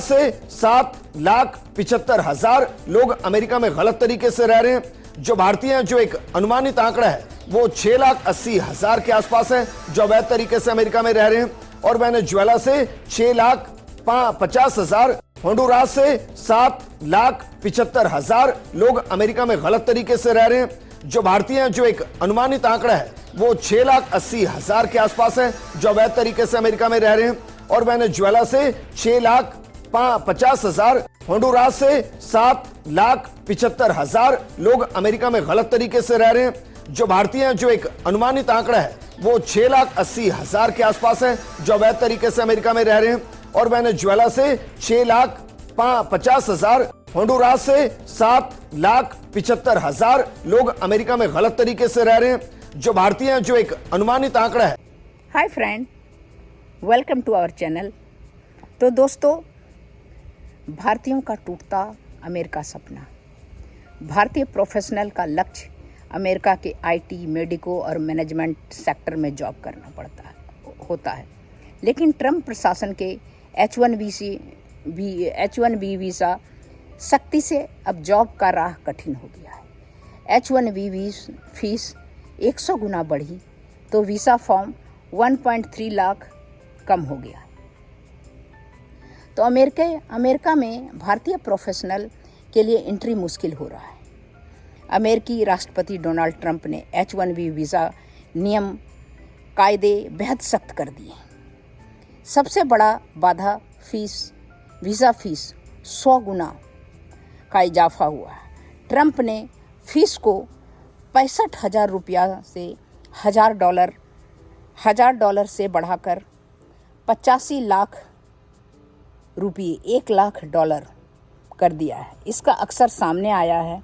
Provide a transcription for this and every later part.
से 7,75,000 लोग अमेरिका में गलत तरीके से रह रहे हैं। जो भारतीय हैं, जो एक अनुमानित आंकड़ा है वो 6,80,000 के आसपास है जो अवैध तरीके से अमेरिका में रह रहे हैं। और वेनेजुएला से 6,50,000, होंडुरास से 7,75,000 लोग अमेरिका में गलत तरीके से रह रहे हैं। जो भारतीय हैं, जो एक अनुमानित आंकड़ा है वो 6,80,000 के आसपास है जो अवैध तरीके से अमेरिका में रह रहे हैं। और वेनेजुएला से 6,50,000, होंडुरास से 7,75,000 लोग अमेरिका में गलत तरीके से रह रहे हैं। जो भारतीय हैं, जो एक अनुमानित आंकड़ा है वो 6,80,000 के आसपास है जो अवैध तरीके से अमेरिका में रह रहे हैं। और वेनेजुएला से 6,50,000, होंडुरास से 7,75,000 लोग अमेरिका में गलत तरीके से रह रहे हैं। जो भारतीय हैं, जो एक अनुमानित आंकड़ा है। Hi friend, welcome to our channel. तो दोस्तों, भारतीयों का टूटता अमेरिका सपना। भारतीय प्रोफेशनल का लक्ष्य अमेरिका के आईटी, मेडिको और मैनेजमेंट सेक्टर में जॉब करना होता है। लेकिन ट्रंप प्रशासन के H1B वीज़ा सख्ती से अब जॉब का राह कठिन हो गया है। H1B फीस 100 गुना बढ़ी तो वीज़ा फॉर्म 1.3 लाख कम हो गया। तो अमेरिका में भारतीय प्रोफेशनल के लिए एंट्री मुश्किल हो रहा है। अमेरिकी राष्ट्रपति डोनाल्ड ट्रंप ने H1B वीज़ा नियम कायदे बेहद सख्त कर दिए। सबसे बड़ा बाधा वीज़ा फीस 100 गुना का इजाफा हुआ है। ट्रंप ने फीस को 65,000 रुपया से $1,000 से बढ़ाकर 85 लाख रुपये, $1,00,000 कर दिया है। इसका अक्सर सामने आया है।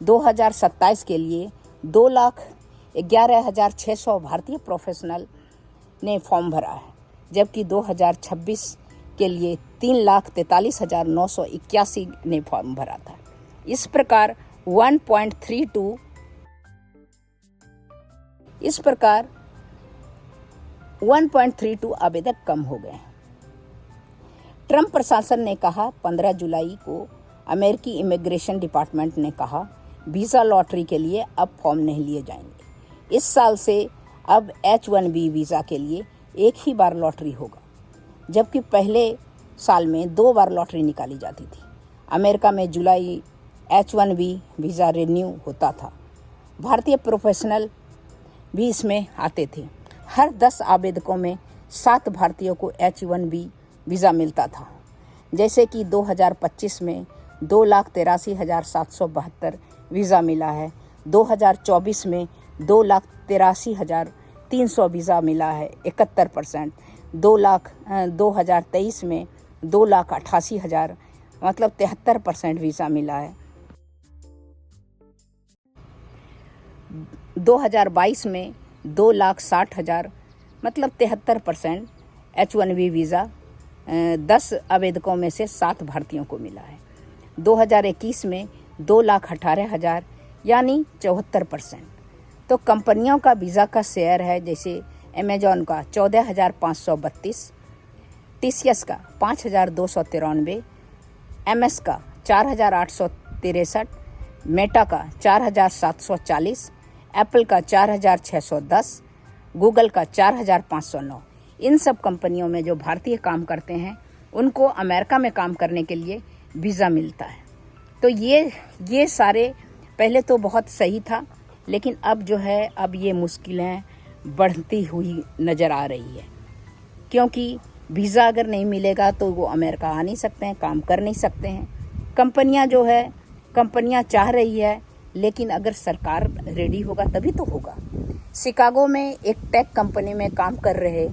2027 के लिए 2,11,600 भारतीय प्रोफेशनल ने फॉर्म भरा है, जबकि 2026 के लिए 3,43,981 ने फॉर्म भरा था। इस प्रकार 1.32 आवेदक कम हो गए। ट्रंप प्रशासन ने कहा 15 जुलाई को अमेरिकी इमिग्रेशन डिपार्टमेंट ने कहा वीज़ा लॉटरी के लिए अब फॉर्म नहीं लिए जाएंगे। इस साल से अब H1B वीज़ा के लिए एक ही बार लॉटरी होगा, जबकि पहले साल में 2 बार लॉटरी निकाली जाती थी। अमेरिका में जुलाई H1B वीज़ा रिन्यू होता था। भारतीय प्रोफेशनल भी इसमें आते थे। हर 10 आवेदकों में 7 भारतीयों को H1B वीज़ा मिलता था। जैसे कि 2025 में 2,83,772 वीज़ा मिला है। 2024 में 2,83,300 वीज़ा मिला है, 71%। 2023 में 2,88,000, मतलब 73% वीज़ा मिला है। 2022 में 2,60,000, मतलब 73% H1B वीज़ा 10 आवेदकों में से 7 भारतीयों को मिला है। 2021 में 2,18,000, यानी 74%। तो कंपनियों का वीज़ा का शेयर है, जैसे अमेजॉन का 14,532, TCS का 5,293, MS का 4,863, मेटा का 4,740, एप्पल का 4,610, गूगल का 4,509। इन सब कंपनियों में जो भारतीय काम करते हैं उनको अमेरिका में काम करने के लिए वीज़ा मिलता है। तो ये सारे पहले तो बहुत सही था, लेकिन अब जो है अब ये मुश्किलें बढ़ती हुई नज़र आ रही है, क्योंकि वीज़ा अगर नहीं मिलेगा तो वो अमेरिका आ नहीं सकते हैं, काम कर नहीं सकते हैं। कंपनियां चाह रही है, लेकिन अगर सरकार रेडी होगा तभी तो होगा। शिकागो में एक टेक कंपनी में काम कर रहे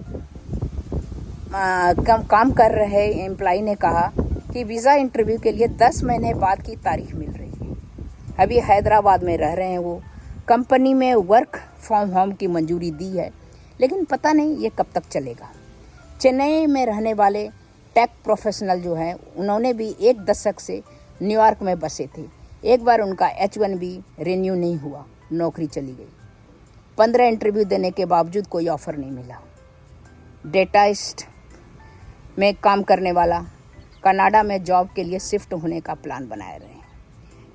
एम्प्लॉय ने कहा कि वीज़ा इंटरव्यू के लिए 10 महीने बाद की तारीख मिल रही है। अभी हैदराबाद में रह रहे हैं वो। कंपनी में वर्क फ्रॉम होम की मंजूरी दी है, लेकिन पता नहीं ये कब तक चलेगा। चेन्नई में रहने वाले टेक प्रोफेशनल जो हैं, उन्होंने भी 1 दशक से न्यूयॉर्क में बसे थे। एक बार उनका H1B रिन्यू नहीं हुआ, नौकरी चली गई। 15 इंटरव्यू देने के बावजूद कोई ऑफ़र नहीं मिला। डेटाइस्ट में काम करने वाला कनाडा में जॉब के लिए शिफ्ट होने का प्लान बनाए रहे हैं,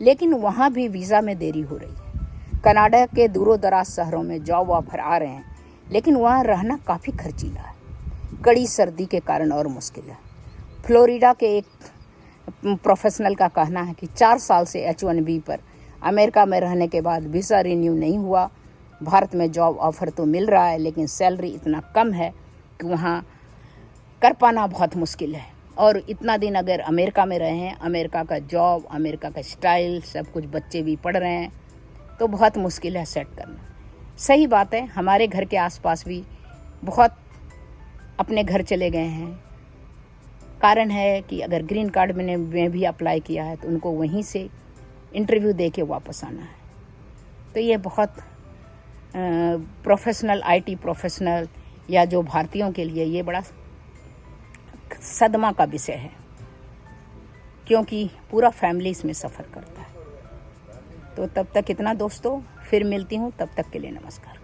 लेकिन वहाँ भी वीज़ा में देरी हो रही है। कनाडा के दूरों दराज शहरों में जॉब ऑफर आ रहे हैं, लेकिन वहाँ रहना काफ़ी खर्चीला है, कड़ी सर्दी के कारण और मुश्किल है। फ्लोरिडा के एक प्रोफेशनल का कहना है कि 4 साल से H1B पर अमेरिका में रहने के बाद वीज़ा रिन्यू नहीं हुआ। भारत में जॉब ऑफर तो मिल रहा है, लेकिन सैलरी इतना कम है कि वहाँ कर पाना बहुत मुश्किल है। और इतना दिन अगर अमेरिका में रहे हैं, अमेरिका का जॉब, अमेरिका का स्टाइल, सब कुछ, बच्चे भी पढ़ रहे हैं, तो बहुत मुश्किल है सेट करना। सही बात है, हमारे घर के आसपास भी बहुत अपने घर चले गए हैं। कारण है कि अगर ग्रीन कार्ड में भी अप्लाई किया है तो उनको वहीं से इंटरव्यू दे के वापस आना है। तो ये बहुत प्रोफेशनल, IT प्रोफेशनल या जो भारतीयों के लिए ये बड़ा सदमा का विषय है, क्योंकि पूरा फैमिली इसमें सफ़र करता है। तो तब तक इतना दोस्तों, फिर मिलती हूँ, तब तक के लिए नमस्कार।